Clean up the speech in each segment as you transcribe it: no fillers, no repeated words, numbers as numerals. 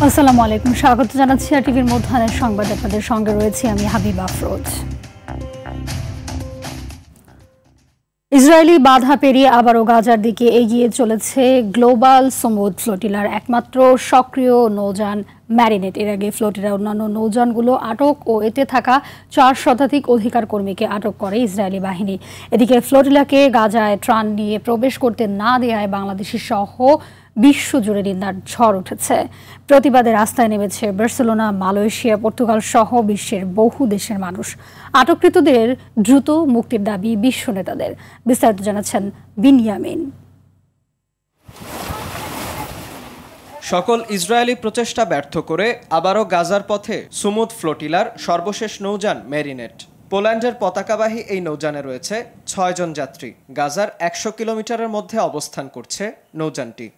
আসসালামু আলাইকুম, স্বাগত জানাচ্ছি টিভির মধ্যাহ্নের সংবাদ। আপনাদের সঙ্গে রয়েছি আমি হাবিবা আফরোজ। ইসরায়েলি বাধা পেরিয়ে আবারও গাজার দিকে এগিয়ে চলেছে গ্লোবাল সমুদ ফ্লোটিলার একমাত্র সক্রিয় নৌযান ম্যারিনেট। এর আগে ফ্লোটিলার অন্যান্য নৌযানগুলো আটক ও এতে থাকা 4 শতাধিক অধিকার কর্মীকে আটক করে ইসরায়েলি বাহিনী। এদিকে ফ্লোটিলাকে গাজায় ত্রাণ নিয়ে প্রবেশ করতে না দেওয়ায় বাংলাদেশি সহ বিশ্বজুড়ে নিন্দার ঝড় উঠেছে। প্রতিবাদে রাস্তায় নেমেছে বার্সেলোনা, মালয়েশিয়া, পর্তুগাল সহ বিশ্বের বহু দেশের মানুষ। আটককৃতদের দ্রুত মুক্তির দাবি বিশ্ব নেতাদের। বিস্তারিত জানাচ্ছেন বিনিয়ামিন। সকল ইসরায়েলি প্রচেষ্টা ব্যর্থ করে আবারও গাজার পথে সমুদ ফ্লোটিলার সর্বশেষ নৌযান ম্যারিনেট। পোল্যান্ডের পতাকাবাহী এই নৌযানে রয়েছে 6 জন যাত্রী। গাজার 100 কিলোমিটারের মধ্যে অবস্থান করছে নৌযানটি।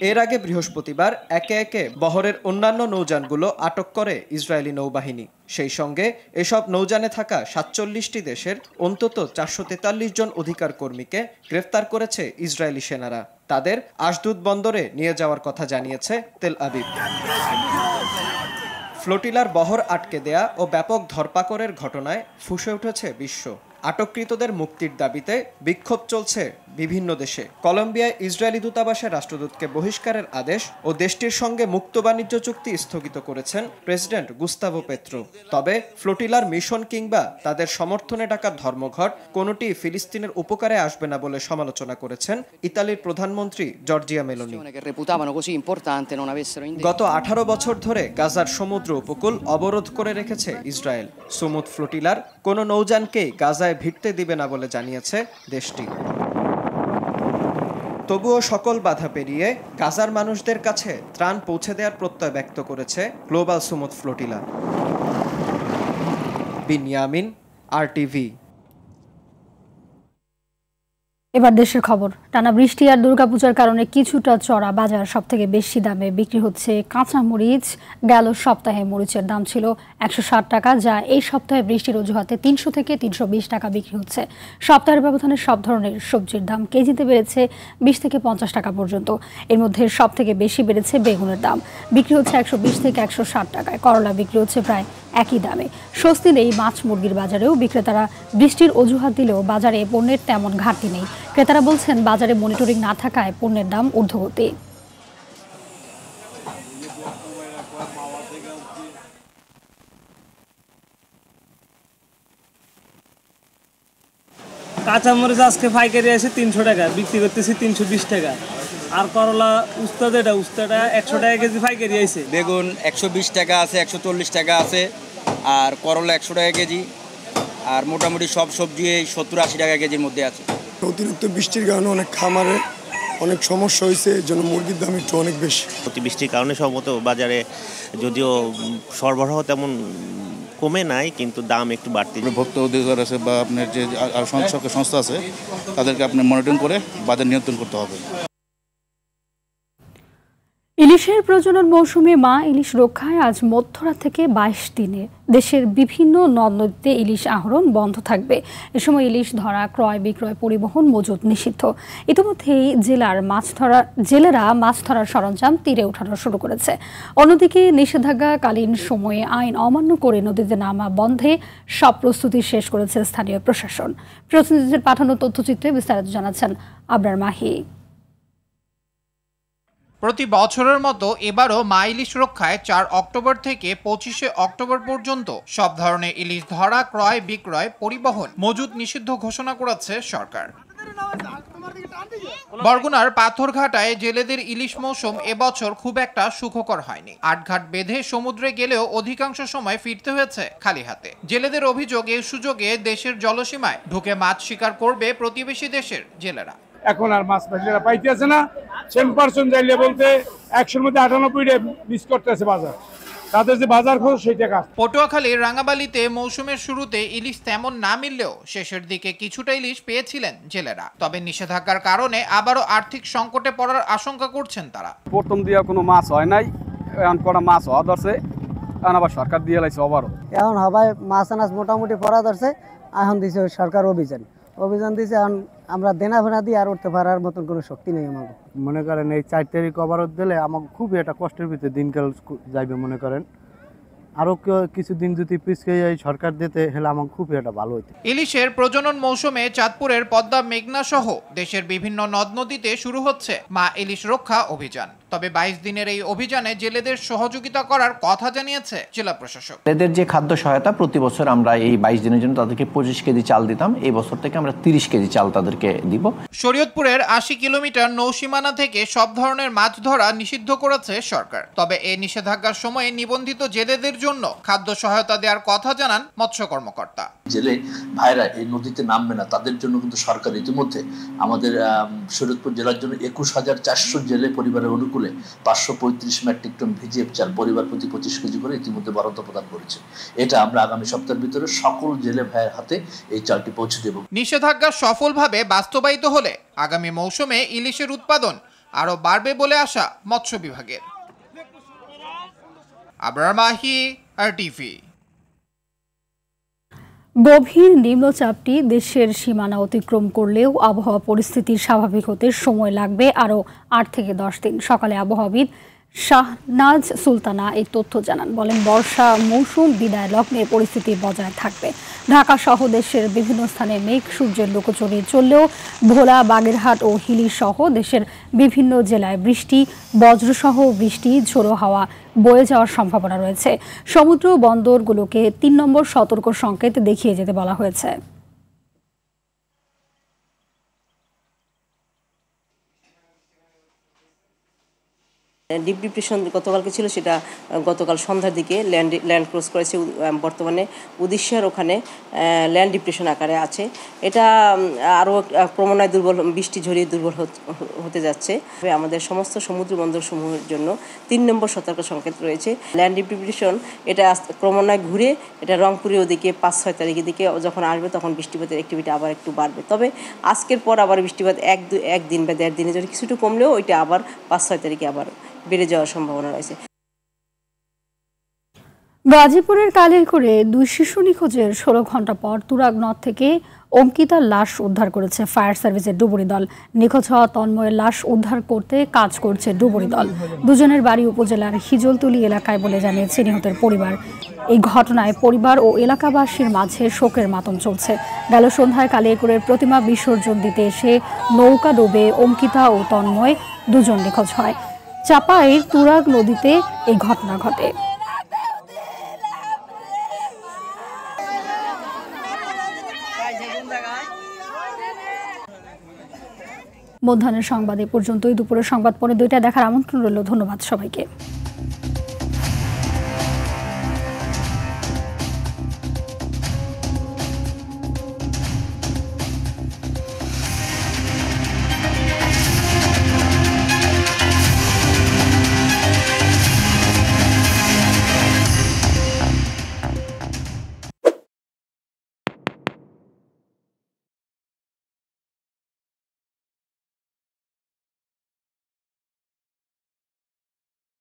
এর আগে বৃহস্পতিবার একে একে বহরের অন্যান্য নৌযানগুলো আটক করে ইসরায়েলি নৌবাহিনী। সেই সঙ্গে এসব নৌযানে থাকা 47টি দেশের অন্তত 443 জন অধিকার কর্মীকে গ্রেফতার করেছে ইসরায়েলি সেনারা। তাদের আশদুদ বন্দরে নিয়ে যাওয়ার কথা জানিয়েছে তেল আবিব। ফ্লোটিলার বহর আটকে দেয়া ও ব্যাপক ধরপাকড়ের ঘটনায় ফুঁসে উঠেছে বিশ্ব। আটককৃতদের মুক্তির দাবিতে বিক্ষোভ চলছে বিভিন্ন দেশে। কলম্বিয়ায় ইসরায়েলি দূতাবাসের রাষ্ট্রদূতকে বহিষ্কারের আদেশ ও দেশটির সঙ্গে মুক্ত বাণিজ্য চুক্তি স্থগিত করেছেন প্রেসিডেন্ট গুস্তাভো পেত্রো। তবে ফ্লোটিলার মিশন কিংবা তাদের সমর্থনে ডাকা ধর্মঘট কোনোটি ফিলিস্তিনের উপকারে আসবে না বলে সমালোচনা করেছেন ইতালির প্রধানমন্ত্রী জর্জিয়া মেলোনি। গত 18 বছর ধরে গাজার সমুদ্র উপকূল অবরোধ করে রেখেছে ইসরায়েল। সমুদ ফ্লোটিলার কোনো নৌযানকেই গাজায় ভিড়তে দিবে না বলে জানিয়েছে দেশটি। তবুও সকল বাধা পেরিয়ে গাজার মানুষদের কাছে ত্রাণ পৌঁছে দেওয়ার প্রত্যয় ব্যক্ত করেছে গ্লোবাল সমুদ ফ্লোটিলার। বিনিয়ামিন, RTV। এবার দেশের খবর। টানা বৃষ্টি আর দুর্গাপূজার কারণে কিছুটা চড়া বাজার। সবথেকে বেশি দামে বিক্রি হচ্ছে কাঁচা মরিচ। গেল সপ্তাহে মরিচের দাম ছিল 160 টাকা, যা এই সপ্তাহে বৃষ্টির অজুহাতে 300 থেকে 320 টাকা বিক্রি হচ্ছে। সপ্তাহের ব্যবধানে সব ধরনের সবজির দাম কেজিতে বেড়েছে 20 থেকে 50 টাকা পর্যন্ত। এর মধ্যে সবথেকে বেশি বেড়েছে বেগুনের দাম, বিক্রি হচ্ছে 120 থেকে 160 টাকায়। করলা বিক্রি হচ্ছে প্রায় একই দামে। স্বস্তি নেই মাছ মুরগির বাজারেও। বিক্রেতারা বৃষ্টির অজুহাত দিলেও বাজারে পণ্যের তেমন ঘাটতি নেই। ক্রেতারা বলছেন বাজারে মনিটরিং না থাকায় পণ্যের দাম ঊর্ধ্বগতি। কাঁচামরিচ আজকে পাইকারি আছে 300 টাকা, বিক্রি করতেছি 320 টাকা। আর করলা উস্তাদা 100 টাকা কেজি পাইকারি আছে। বেগুন 120 টাকা আছে, 140 টাকা আছে, আর করলা 100 টাকা কেজি। আর মোটামুটি সব সবজি 70-80 টাকা কেজির মধ্যে আছে। অতিরিক্ত বৃষ্টির কারণে অনেক খামারে অনেক সমস্যা হয়েছে, এর জন্য মুরগির দাম একটু অনেক বেশি। অতিবৃষ্টির কারণে সম্ভবত বাজারে যদিও সরবরাহ তেমন কমে নাই, কিন্তু দাম একটু বাড়তি। ভোক্তা অধিকার আছে বা আপনার যে সংস্থা আছে তাদেরকে আপনি মনিটরিং করে বাজার নিয়ন্ত্রণ করতে হবে। ইলিশের প্রজনন মৌসুমে মা ইলিশ রক্ষায় আজ মধ্যরাত থেকে 22 দিনে দেশের বিভিন্ন নদ নদীতে ইলিশ আহরণ বন্ধ থাকবে। এ সময় ইলিশ ধরা, ক্রয়, বিক্রয়, পরিবহন, মজুত নিষিদ্ধ। ইতিমধ্যেই জেলেরা মাছ ধরার সরঞ্জাম তীরে ওঠানো শুরু করেছে। অন্যদিকে নিষেধাজ্ঞাকালীন সময়ে আইন অমান্য করে নদীতে নামা বন্ধে সব প্রস্তুতি শেষ করেছে স্থানীয় প্রশাসন। প্রতিনিধিদের পাঠানো তথ্যচিত্রে বিস্তারিত জানাচ্ছেন আবরার মাহি। প্রতি বছরের মতো এবারও মা ইলিশ রক্ষায় 4 অক্টোবর থেকে 25 অক্টোবর পর্যন্ত সব ধরনের ইলিশ ধরা, ক্রয়, বিক্রয়, পরিবহন, মজুত নিষিদ্ধ ঘোষণা করেছে সরকার। বরগুনার পাথরঘাটায় জেলেদের ইলিশ মৌসুম এবছর খুব একটা সুখকর হয়নি। 8 ঘাট বেঁধে সমুদ্রে গেলেও অধিকাংশ সময় ফিরতে হয়েছে খালি হাতে। জেলেদের অভিযোগ, এই সুযোগে দেশের জলসীমায় ঢুকে মাছ শিকার করবে প্রতিবেশী দেশের জেলেরা। এখন আর মাছ পাইলেরা পাইতেছে না। 10% যাইলে বলতে 100-র মধ্যে 98টা মিস করতেছে বাজার। তাদের যে বাজার খরচ সেই টাকা। পটুয়াখালীর রাঙ্গাবালিতে মৌসুমের শুরুতে ইলিশ তেমন না মিললেও শেষের দিকে কিছুটা ইলিশ পেয়েছিলেন জেলেরা। তবে নিষেধাজ্ঞার কারণে আবারও আর্থিক সংকটে পড়ার আশঙ্কা করছেন তারা। প্রথম দিয়া কোনো মাছ হয় নাই, এখন কটা মাছ হওয়া ধরছে, এখন আবার সরকার দিয়ে লাইছে আবারও। এখন সবাই মাছ আনাজ মোটামুটি পড়া ধরছে। এখন দিছে সরকার অভিযান দিছে। এখন আমরা দেনা ফেনা দিয়ে আর উঠতে পারার মতন কোনো শক্তি নেই আমাদের। মনে করেন এই 4 তারিখ অবরোধ দিলে আমাকে খুবই একটা কষ্টের ভিতরে দিনকাল যাইবে। মনে করেন আরো কিছুদিন যদি পিছিয়ে যায় সরকার দিতে হলে আমার খুবই একটা ভালো হতো। ইলিশের প্রজনন মৌসুমে চাঁদপুরের পদ্মা মেঘনা সহ দেশের বিভিন্ন নদ নদীতে শুরু হচ্ছে মা ইলিশ রক্ষা অভিযান। তবে 22 দিনের এই অভিযানে জেলেদের সহযোগিতা করার কথা জানিয়েছে জেলা প্রশাসক। জেলেদের যে খাদ্য সহায়তা প্রতি বছর আমরা এই 22 দিনের জন্য তাদেরকে 25 কেজি চাল দিতাম, এই বছর থেকে আমরা 30 কেজি চাল তাদেরকে দিব। শরীয়তপুরের 80 কিলোমিটার নৌসীমানা থেকে সব ধরনের মাছ ধরা নিষিদ্ধ করেছে সরকার। তবে এই নিষেধাজ্ঞার সময়ে নিবন্ধিত জেলেদের জন্য খাদ্য সহায়তা দেওয়ার কথা জানান মৎস্য কর্মকর্তা। জেলে ভাইরা এই নদীতে নামবে না, তাদের জন্য কিন্তু সরকার ইতিমধ্যে আমাদের শরীয়তপুর জেলার জন্য 21,400 জেলে পরিবারের অনুকূলে 535 মেট্রিক টন ভিজিএফ চাল পরিবার প্রতি 25 কেজি করে ইতিমধ্যে বরাদ্দ প্রদান করেছে। এটা আমরা আগামী সপ্তাহের ভিতরে সকল জেলে ভাইয়ের হাতে এই চালটি পৌঁছে দেব। নিষেধাজ্ঞা সফলভাবে বাস্তবায়িত হলে আগামী মৌসুমে ইলিশের উৎপাদন আরো বাড়বে বলে আশা মৎস্য বিভাগের। আবরার মাহি, RTV। গভীর নিম্নচাপটি দেশের সীমানা অতিক্রম করলেও আবহাওয়া পরিস্থিতি স্বাভাবিক হতে সময় লাগবে আরও 8 থেকে 10 দিন। সকালে আবহাওয়াবিদ শাহনাজ সুলতানা এই তথ্য জানান। বলেন, বর্ষা মৌসুম বিদায় লগ্নে পরিস্থিতি বজায় থাকবে। ঢাকা সহ দেশের বিভিন্ন স্থানে মেঘ সূর্যের লুকোচুরি চললেও ভোলা, বাগেরহাট ও হিলি সহ দেশের বিভিন্ন জেলায় বৃষ্টি, বজ্রসহ বৃষ্টি, ঝোড়ো হাওয়া বয়ে যাওয়ার সম্ভাবনা রয়েছে। সমুদ্র বন্দরগুলোকে 3 নম্বর সতর্ক সংকেত দেখিয়ে যেতে বলা হয়েছে। ডিপ ডিপ্রেশন গতকালকে ছিল, সেটা গতকাল সন্ধ্যার দিকে ল্যান্ড ক্রস করেছে। বর্তমানে উড়িষ্যার ওখানে ল্যান্ড ডিপ্রেশন আকারে আছে। এটা আরও ক্রমান্বয়ে দুর্বল, বৃষ্টি ঝরিয়ে দুর্বল হতে যাচ্ছে। আমাদের সমস্ত সমুদ্র বন্দরসমূহের জন্য 3 নম্বর সতর্ক সংকেত রয়েছে। ল্যান্ড ডিপ্রেশন এটা ক্রমান্বয়ে ঘুরে এটা রংপুরের ওদিকে 5-6 তারিখের দিকে যখন আসবে তখন বৃষ্টিপাতের অ্যাক্টিভিটি আবার একটু বাড়বে। তবে আজকের পর আবার বৃষ্টিপাত এক দিন বা 1.5 দিনের জন্য কিছুটা কমলেও ওইটা আবার 5-6 তারিখে আবার বেড়ে যাওয়ার সম্ভাবনা রয়েছে। গাজীপুরের কালিয়াকৈরে 2 শিশু নিখোঁজের 16 ঘন্টা পর তুরাগ নদ থেকে অঙ্কিতার লাশ উদ্ধার করেছে ফায়ার সার্ভিসের ডুবুরি দল। নিখোঁজ হওয়া তন্ময়ের লাশ উদ্ধার করতে কাজ করছে ডুবুরি দল। দুজনের বাড়ি উপজেলার হিজলতুলি এলাকায় বলে জানিয়েছে নিহতের পরিবার। এই ঘটনায় পরিবার ও এলাকাবাসীর মাঝে শোকের মাতম চলছে। গেল সন্ধ্যায় কালিয়াকৈরের প্রতিমা বিসর্জন দিতে এসে নৌকা ডুবে অঙ্কিতা ও তন্ময় দুজন নিখোঁজ হয়। চাপাইয়ের তুরাগ নদীতে এই ঘটনা ঘটে। মধ্যাহ্নের সংবাদ এ পর্যন্তই। দুপুরের সংবাদ পরে 2টায় দেখার আমন্ত্রণ রইল। ধন্যবাদ সবাইকে।